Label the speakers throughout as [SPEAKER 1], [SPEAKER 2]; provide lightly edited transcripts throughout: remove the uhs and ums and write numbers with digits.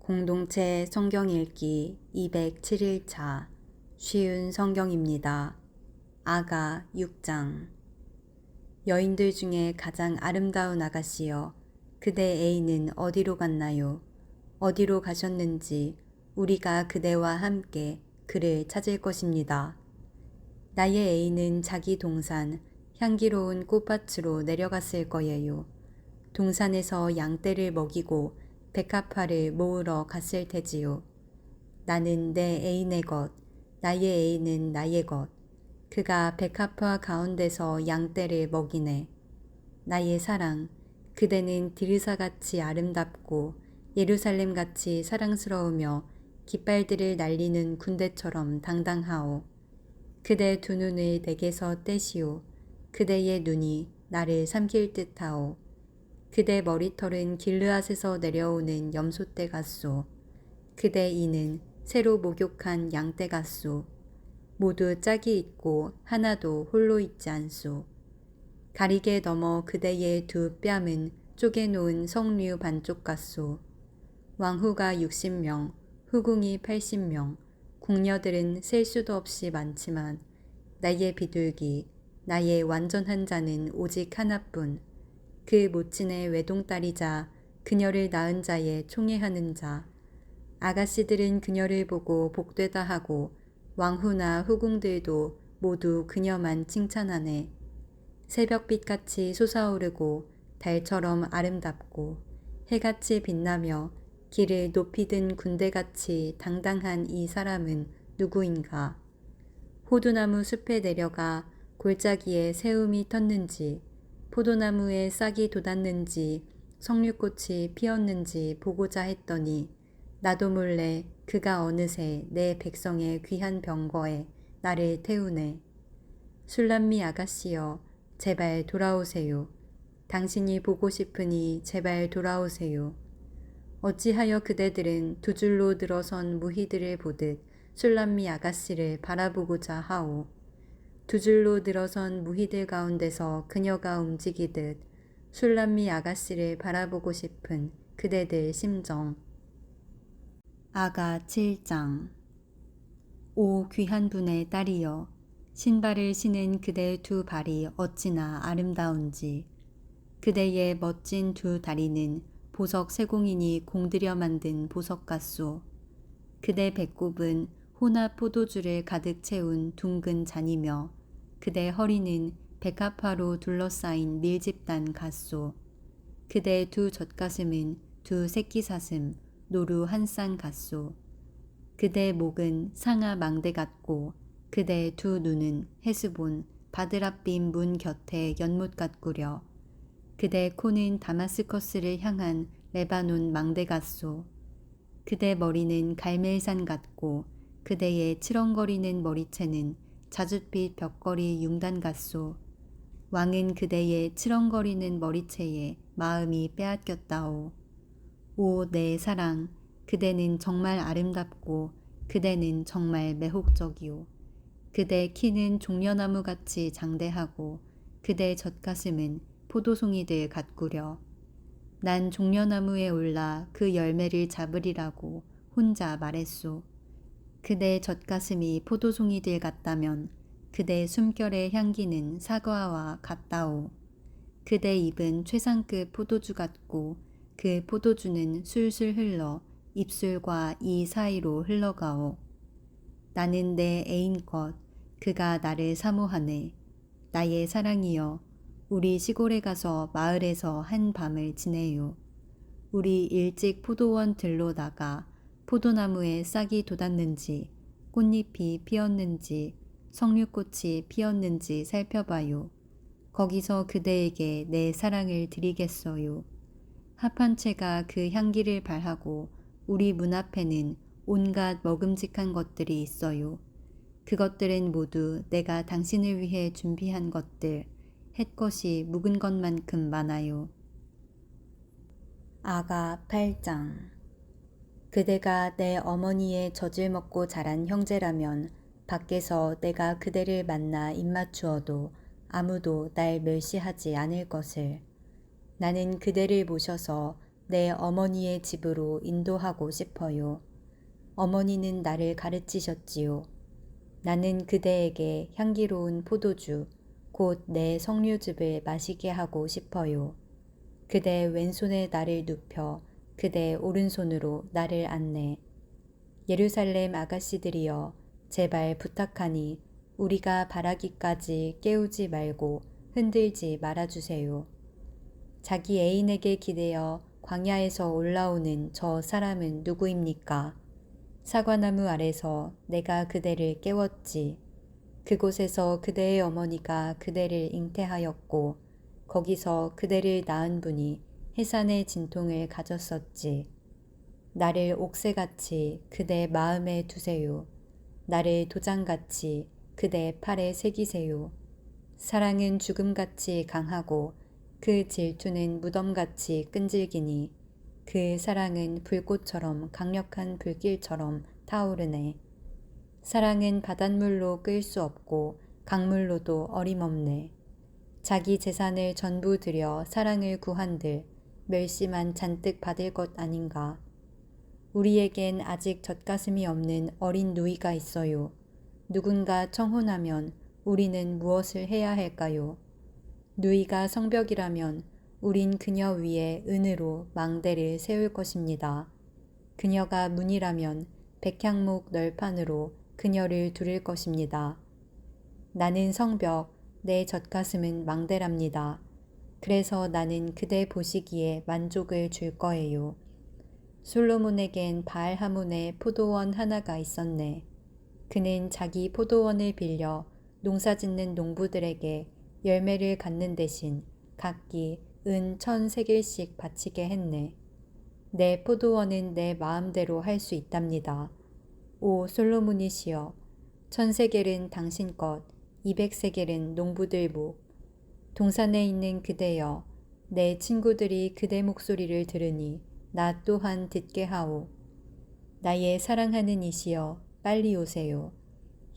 [SPEAKER 1] 공동체 성경 읽기 207일차 쉬운 성경입니다. 아가 6장. 여인들 중에 가장 아름다운 아가씨여, 그대 애인은 어디로 갔나요? 어디로 가셨는지 우리가 그대와 함께 그를 찾을 것입니다. 나의 애인은 자기 동산 향기로운 꽃밭으로 내려갔을 거예요. 동산에서 양떼를 먹이고 백합화를 모으러 갔을 테지요. 나는 내 애인의 것, 나의 애인은 나의 것. 그가 백합화 가운데서 양떼를 먹이네. 나의 사랑, 그대는 디르사같이 아름답고 예루살렘같이 사랑스러우며 깃발들을 날리는 군대처럼 당당하오. 그대 두 눈을 내게서 떼시오. 그대의 눈이 나를 삼킬 듯하오. 그대 머리털은 길르앗에서 내려오는 염소떼 같소. 그대 이는 새로 목욕한 양떼 같소. 모두 짝이 있고 하나도 홀로 있지 않소. 가리개 넘어 그대의 두 뺨은 쪼개놓은 석류 반쪽 같소. 왕후가 60명, 후궁이 80명, 궁녀들은 셀 수도 없이 많지만 나의 비둘기, 나의 완전한 자는 오직 하나뿐. 그 모친의 외동딸이자 그녀를 낳은 자의 총애하는 자. 아가씨들은 그녀를 보고 복되다 하고 왕후나 후궁들도 모두 그녀만 칭찬하네. 새벽빛같이 솟아오르고 달처럼 아름답고 해같이 빛나며 길을 높이 든 군대같이 당당한 이 사람은 누구인가? 호두나무 숲에 내려가 골짜기에 새움이 텄는지 포도나무에 싹이 돋았는지 석류꽃이 피었는지 보고자 했더니 나도 몰래 그가 어느새 내 백성의 귀한 병거에 나를 태우네. 술람미 아가씨여, 제발 돌아오세요. 당신이 보고 싶으니 제발 돌아오세요. 어찌하여 그대들은 두 줄로 들어선 무희들을 보듯 술람미 아가씨를 바라보고자 하오. 두 줄로 들어선 무희들 가운데서 그녀가 움직이듯 술람미 아가씨를 바라보고 싶은 그대들 심정. 아가 7장. 오 귀한 분의 딸이여, 신발을 신은 그대 두 발이 어찌나 아름다운지. 그대의 멋진 두 다리는 보석 세공인이 공들여 만든 보석 같소. 그대 배꼽은 혼합 포도주를 가득 채운 둥근 잔이며 그대 허리는 백합화로 둘러싸인 밀집단 같소. 그대 두 젖가슴은 두 새끼사슴 노루 한 쌍 같소. 그대 목은 상아 망대 같고 그대 두 눈은 헤스본 바드랍빔 문 곁에 연못 같구려. 그대 코는 다마스커스를 향한 레바논 망대 같소. 그대 머리는 갈멜산 같고 그대의 치렁거리는 머리채는 자줏빛 벽걸이 융단 같소. 왕은 그대의 치렁거리는 머리채에 마음이 빼앗겼다오. 오 내 사랑, 그대는 정말 아름답고 그대는 정말 매혹적이오. 그대 키는 종려나무같이 장대하고 그대 젖가슴은 포도송이들 같구려. 난 종려나무에 올라 그 열매를 잡으리라고 혼자 말했소. 그대 젖가슴이 포도송이들 같다면 그대 숨결의 향기는 사과와 같다오. 그대 입은 최상급 포도주 같고 그 포도주는 술술 흘러 입술과 이 사이로 흘러가오. 나는 내 애인 것, 그가 나를 사모하네. 나의 사랑이여, 우리 시골에 가서 마을에서 한 밤을 지내요. 우리 일찍 포도원 들로 나가 포도나무에 싹이 돋았는지 꽃잎이 피었는지 석류꽃이 피었는지 살펴봐요. 거기서 그대에게 내 사랑을 드리겠어요. 합한채가 그 향기를 발하고 우리 문 앞에는 온갖 먹음직한 것들이 있어요. 그것들은 모두 내가 당신을 위해 준비한 것들, 햇것이 묵은 것만큼 많아요. 아가 8장. 그대가 내 어머니의 젖을 먹고 자란 형제라면 밖에서 내가 그대를 만나 입맞추어도 아무도 날 멸시하지 않을 것을. 나는 그대를 모셔서 내 어머니의 집으로 인도하고 싶어요. 어머니는 나를 가르치셨지요. 나는 그대에게 향기로운 포도주, 곧 내 석류즙을 마시게 하고 싶어요. 그대 왼손에 나를 눕혀 그대 오른손으로 나를 안내. 예루살렘 아가씨들이여, 제발 부탁하니 우리가 바라기까지 깨우지 말고 흔들지 말아주세요. 자기 애인에게 기대어 광야에서 올라오는 저 사람은 누구입니까? 사과나무 아래서 내가 그대를 깨웠지. 그곳에서 그대의 어머니가 그대를 잉태하였고 거기서 그대를 낳은 분이 해산의 진통을 가졌었지. 나를 옥새같이 그대 마음에 두세요. 나를 도장같이 그대 팔에 새기세요. 사랑은 죽음같이 강하고 그 질투는 무덤같이 끈질기니 그 사랑은 불꽃처럼 강력한 불길처럼 타오르네. 사랑은 바닷물로 끌 수 없고 강물로도 어림없네. 자기 재산을 전부 들여 사랑을 구한들 멸시만 잔뜩 받을 것 아닌가. 우리에겐 아직 젖가슴이 없는 어린 누이가 있어요. 누군가 청혼하면 우리는 무엇을 해야 할까요? 누이가 성벽이라면 우린 그녀 위에 은으로 망대를 세울 것입니다. 그녀가 문이라면 백향목 널판으로 그녀를 두를 것입니다. 나는 성벽, 내 젖가슴은 망대랍니다. 그래서 나는 그대 보시기에 만족을 줄 거예요. 솔로몬에겐 바알하몬의 포도원 하나가 있었네. 그는 자기 포도원을 빌려 농사짓는 농부들에게 열매를 갖는 대신 각기 은 1,000세겔씩 바치게 했네. 내 포도원은 내 마음대로 할 수 있답니다. 오 솔로몬이시여, 1,000세겔은 당신 것, 200세겔은 농부들 목. 동산에 있는 그대여, 내 친구들이 그대 목소리를 들으니 나 또한 듣게 하오. 나의 사랑하는 이시여, 빨리 오세요.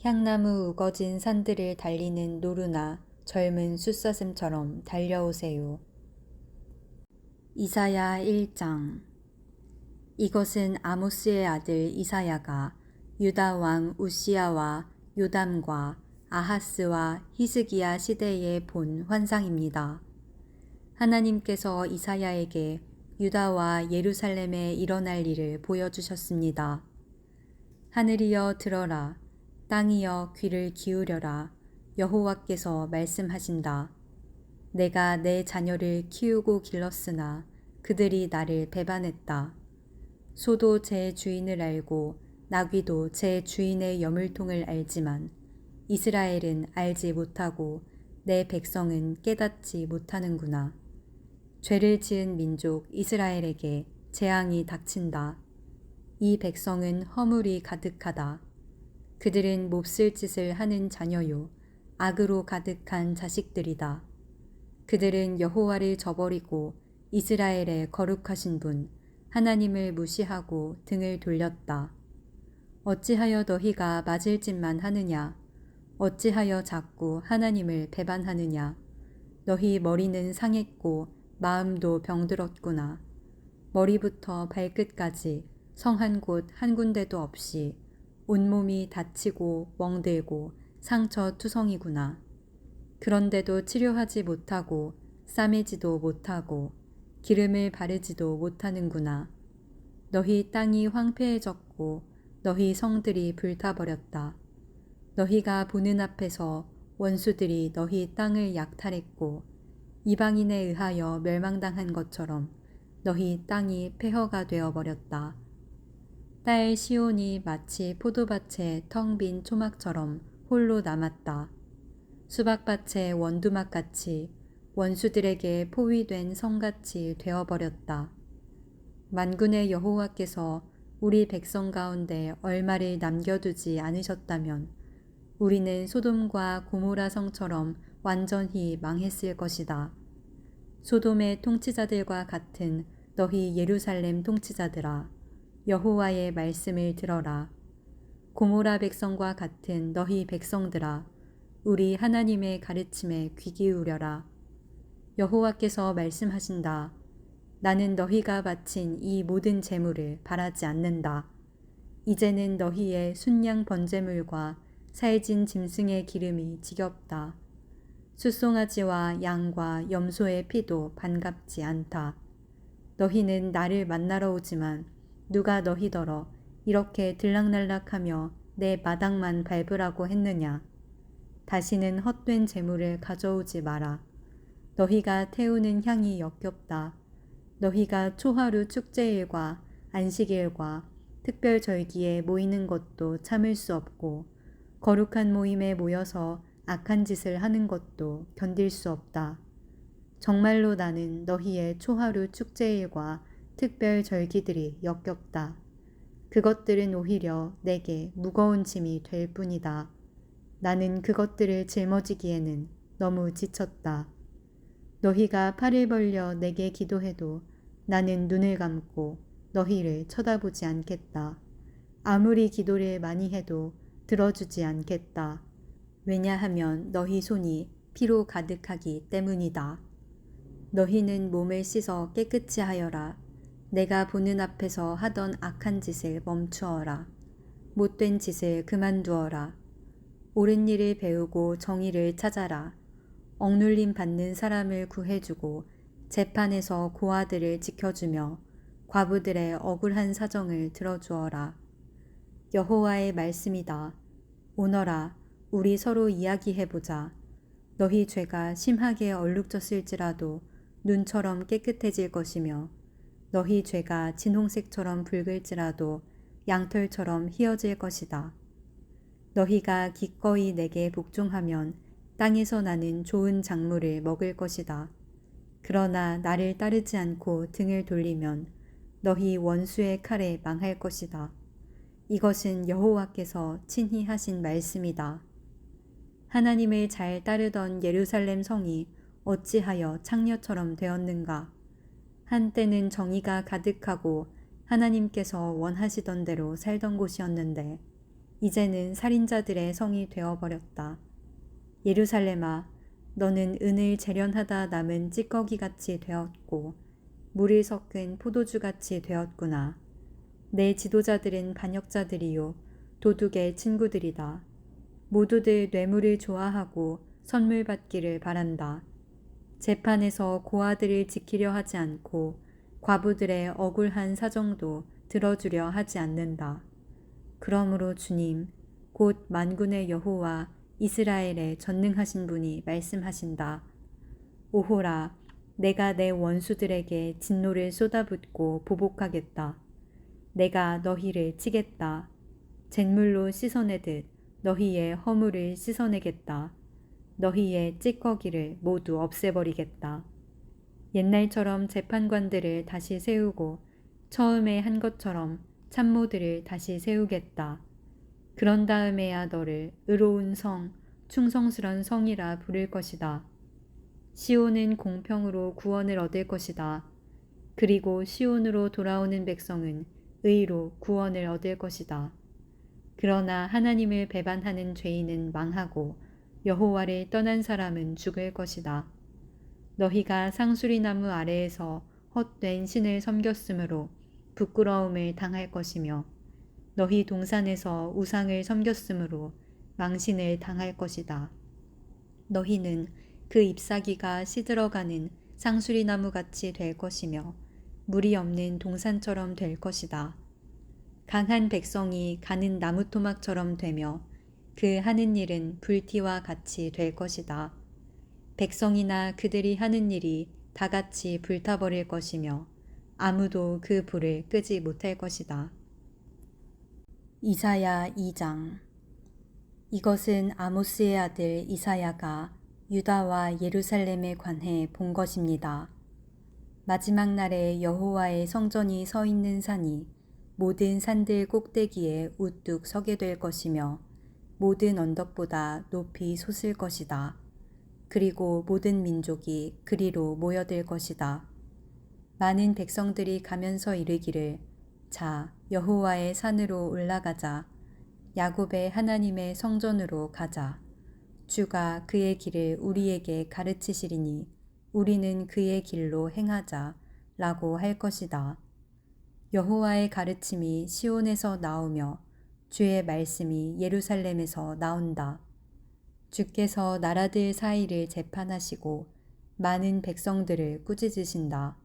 [SPEAKER 1] 향나무 우거진 산들을 달리는 노루나 젊은 숫사슴처럼 달려오세요. 이사야 1장. 이것은 아모스의 아들 이사야가 유다 왕 우시야와 요담과 아하스와 히스기야 시대에 본 환상입니다. 하나님께서 이사야에게 유다와 예루살렘에 일어날 일을 보여주셨습니다. 하늘이여 들어라, 땅이여 귀를 기울여라. 여호와께서 말씀하신다. 내가 내 자녀를 키우고 길렀으나 그들이 나를 배반했다. 소도 제 주인을 알고 나귀도 제 주인의 여물통을 알지만 이스라엘은 알지 못하고 내 백성은 깨닫지 못하는구나. 죄를 지은 민족 이스라엘에게 재앙이 닥친다. 이 백성은 허물이 가득하다. 그들은 몹쓸 짓을 하는 자녀요, 악으로 가득한 자식들이다. 그들은 여호와를 저버리고 이스라엘의 거룩하신 분 하나님을 무시하고 등을 돌렸다. 어찌하여 너희가 맞을 짓만 하느냐? 어찌하여 자꾸 하나님을 배반하느냐? 너희 머리는 상했고 마음도 병들었구나. 머리부터 발끝까지 성 한 곳 한 군데도 없이 온몸이 다치고 멍들고 상처 투성이구나. 그런데도 치료하지 못하고 싸매지도 못하고 기름을 바르지도 못하는구나. 너희 땅이 황폐해졌고 너희 성들이 불타버렸다. 너희가 보는 앞에서 원수들이 너희 땅을 약탈했고 이방인에 의하여 멸망당한 것처럼 너희 땅이 폐허가 되어버렸다. 딸 시온이 마치 포도밭에 텅 빈 초막처럼 홀로 남았다. 수박밭의 원두막같이 원수들에게 포위된 성같이 되어버렸다. 만군의 여호와께서 우리 백성 가운데 얼마를 남겨두지 않으셨다면 우리는 소돔과 고모라 성처럼 완전히 망했을 것이다. 소돔의 통치자들과 같은 너희 예루살렘 통치자들아, 여호와의 말씀을 들어라. 고모라 백성과 같은 너희 백성들아, 우리 하나님의 가르침에 귀 기울여라. 여호와께서 말씀하신다. 나는 너희가 바친 이 모든 제물을 바라지 않는다. 이제는 너희의 순양 번제물과 살진 짐승의 기름이 지겹다. 숫송아지와 양과 염소의 피도 반갑지 않다. 너희는 나를 만나러 오지만 누가 너희더러 이렇게 들락날락하며 내 마당만 밟으라고 했느냐. 다시는 헛된 재물을 가져오지 마라. 너희가 태우는 향이 역겹다. 너희가 초하루 축제일과 안식일과 특별절기에 모이는 것도 참을 수 없고 거룩한 모임에 모여서 악한 짓을 하는 것도 견딜 수 없다. 정말로 나는 너희의 초하루 축제일과 특별절기들이 역겹다. 그것들은 오히려 내게 무거운 짐이 될 뿐이다. 나는 그것들을 짊어지기에는 너무 지쳤다. 너희가 팔을 벌려 내게 기도해도 나는 눈을 감고 너희를 쳐다보지 않겠다. 아무리 기도를 많이 해도 들어주지 않겠다. 왜냐하면 너희 손이 피로 가득하기 때문이다. 너희는 몸을 씻어 깨끗이 하여라. 내가 보는 앞에서 하던 악한 짓을 멈추어라. 못된 짓을 그만두어라. 옳은 일을 배우고 정의를 찾아라. 억눌림 받는 사람을 구해주고 재판에서 고아들을 지켜주며 과부들의 억울한 사정을 들어주어라. 여호와의 말씀이다. 오너라, 우리 서로 이야기해보자. 너희 죄가 심하게 얼룩졌을지라도 눈처럼 깨끗해질 것이며 너희 죄가 진홍색처럼 붉을지라도 양털처럼 희어질 것이다. 너희가 기꺼이 내게 복종하면 땅에서 나는 좋은 작물을 먹을 것이다. 그러나 나를 따르지 않고 등을 돌리면 너희 원수의 칼에 망할 것이다. 이것은 여호와께서 친히 하신 말씀이다. 하나님을 잘 따르던 예루살렘 성이 어찌하여 창녀처럼 되었는가? 한때는 정의가 가득하고 하나님께서 원하시던 대로 살던 곳이었는데 이제는 살인자들의 성이 되어버렸다. 예루살렘아, 너는 은을 재련하다 남은 찌꺼기같이 되었고 물을 섞은 포도주같이 되었구나. 내 지도자들은 반역자들이요 도둑의 친구들이다. 모두들 뇌물을 좋아하고 선물 받기를 바란다. 재판에서 고아들을 지키려 하지 않고 과부들의 억울한 사정도 들어주려 하지 않는다. 그러므로 주님, 곧 만군의 여호와 이스라엘의 전능하신 분이 말씀하신다. 오호라, 내가 내 원수들에게 진노를 쏟아붓고 보복하겠다. 내가 너희를 치겠다. 잿물로 씻어내듯 너희의 허물을 씻어내겠다. 너희의 찌꺼기를 모두 없애버리겠다. 옛날처럼 재판관들을 다시 세우고 처음에 한 것처럼 참모들을 다시 세우겠다. 그런 다음에야 너를 의로운 성, 충성스런 성이라 부를 것이다. 시온은 공평으로 구원을 얻을 것이다. 그리고 시온으로 돌아오는 백성은 의로 구원을 얻을 것이다. 그러나 하나님을 배반하는 죄인은 망하고 여호와를 떠난 사람은 죽을 것이다. 너희가 상수리나무 아래에서 헛된 신을 섬겼으므로 부끄러움을 당할 것이며 너희 동산에서 우상을 섬겼으므로 망신을 당할 것이다. 너희는 그 잎사귀가 시들어가는 상수리나무 같이 될 것이며 물이 없는 동산처럼 될 것이다. 강한 백성이 가는 나무토막처럼 되며 그 하는 일은 불티와 같이 될 것이다. 백성이나 그들이 하는 일이 다 같이 불타버릴 것이며 아무도 그 불을 끄지 못할 것이다. 이사야 2장. 이것은 아모스의 아들 이사야가 유다와 예루살렘에 관해 본 것입니다. 마지막 날에 여호와의 성전이 서 있는 산이 모든 산들 꼭대기에 우뚝 서게 될 것이며 모든 언덕보다 높이 솟을 것이다. 그리고 모든 민족이 그리로 모여들 것이다. 많은 백성들이 가면서 이르기를 자, 여호와의 산으로 올라가자. 야곱의 하나님의 성전으로 가자. 주가 그의 길을 우리에게 가르치시리니 우리는 그의 길로 행하자. 라고 할 것이다. 여호와의 가르침이 시온에서 나오며 주의 말씀이 예루살렘에서 나온다. 주께서 나라들 사이를 재판하시고 많은 백성들을 꾸짖으신다.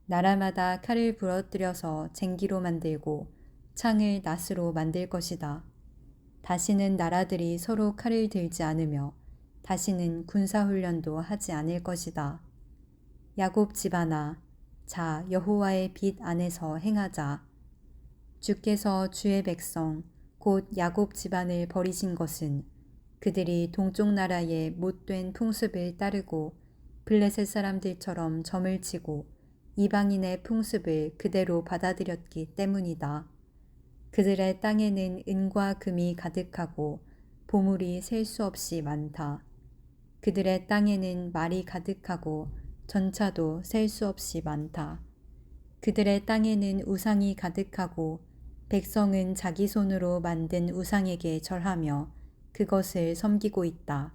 [SPEAKER 1] 나라마다 칼을 부러뜨려서 쟁기로 만들고 창을 낫으로 만들 것이다. 다시는 나라들이 서로 칼을 들지 않으며 다시는 군사훈련도 하지 않을 것이다. 야곱 집안아, 자 여호와의 빛 안에서 행하자. 주께서 주의 백성 곧 야곱 집안을 버리신 것은 그들이 동쪽 나라의 못된 풍습을 따르고 블레셋 사람들처럼 점을 치고 이방인의 풍습을 그대로 받아들였기 때문이다. 그들의 땅에는 은과 금이 가득하고 보물이 셀 수 없이 많다. 그들의 땅에는 말이 가득하고 전차도 셀 수 없이 많다. 그들의 땅에는 우상이 가득하고 백성은 자기 손으로 만든 우상에게 절하며 그것을 섬기고 있다.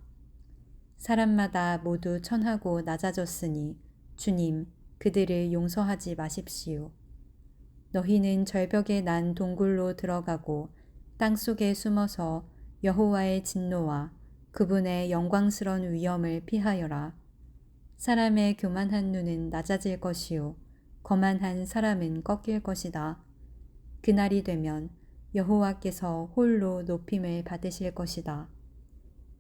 [SPEAKER 1] 사람마다 모두 천하고 낮아졌으니 주님, 그들을 용서하지 마십시오. 너희는 절벽에 난 동굴로 들어가고 땅속에 숨어서 여호와의 진노와 그분의 영광스러운 위엄을 피하여라. 사람의 교만한 눈은 낮아질 것이요 거만한 사람은 꺾일 것이다. 그날이 되면 여호와께서 홀로 높임을 받으실 것이다.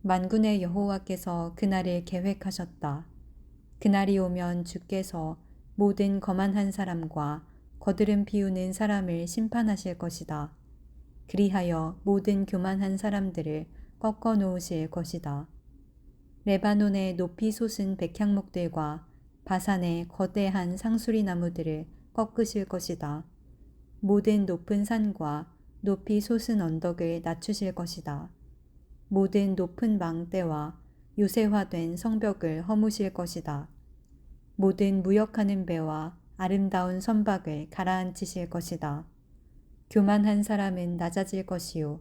[SPEAKER 1] 만군의 여호와께서 그날을 계획하셨다. 그날이 오면 주께서 모든 거만한 사람과 거드름 피우는 사람을 심판하실 것이다. 그리하여 모든 교만한 사람들을 꺾어 놓으실 것이다. 레바논의 높이 솟은 백향목들과 바산의 거대한 상수리 나무들을 꺾으실 것이다. 모든 높은 산과 높이 솟은 언덕을 낮추실 것이다. 모든 높은 망대와 요새화된 성벽을 허무실 것이다. 모든 무역하는 배와 아름다운 선박을 가라앉히실 것이다. 교만한 사람은 낮아질 것이요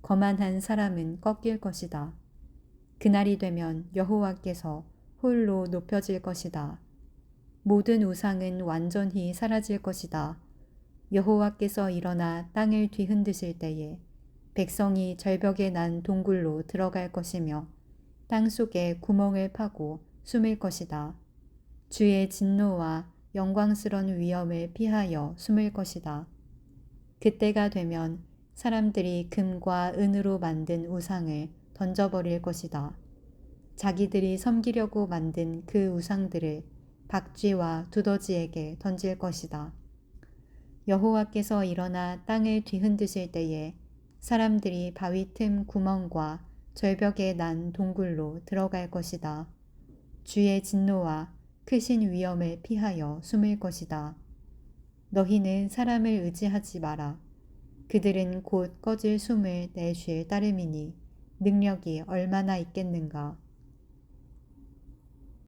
[SPEAKER 1] 거만한 사람은 꺾일 것이다. 그날이 되면 여호와께서 홀로 높여질 것이다. 모든 우상은 완전히 사라질 것이다. 여호와께서 일어나 땅을 뒤흔드실 때에 백성이 절벽에 난 동굴로 들어갈 것이며 땅 속에 구멍을 파고 숨을 것이다. 주의 진노와 영광스러운 위엄을 피하여 숨을 것이다. 그때가 되면 사람들이 금과 은으로 만든 우상을 던져버릴 것이다. 자기들이 섬기려고 만든 그 우상들을 박쥐와 두더지에게 던질 것이다. 여호와께서 일어나 땅을 뒤흔드실 때에 사람들이 바위 틈 구멍과 절벽에 난 동굴로 들어갈 것이다. 주의 진노와 크신 위엄을 피하여 숨을 것이다. 너희는 사람을 의지하지 마라. 그들은 곧 꺼질 숨을 내쉴 따름이니 능력이 얼마나 있겠는가.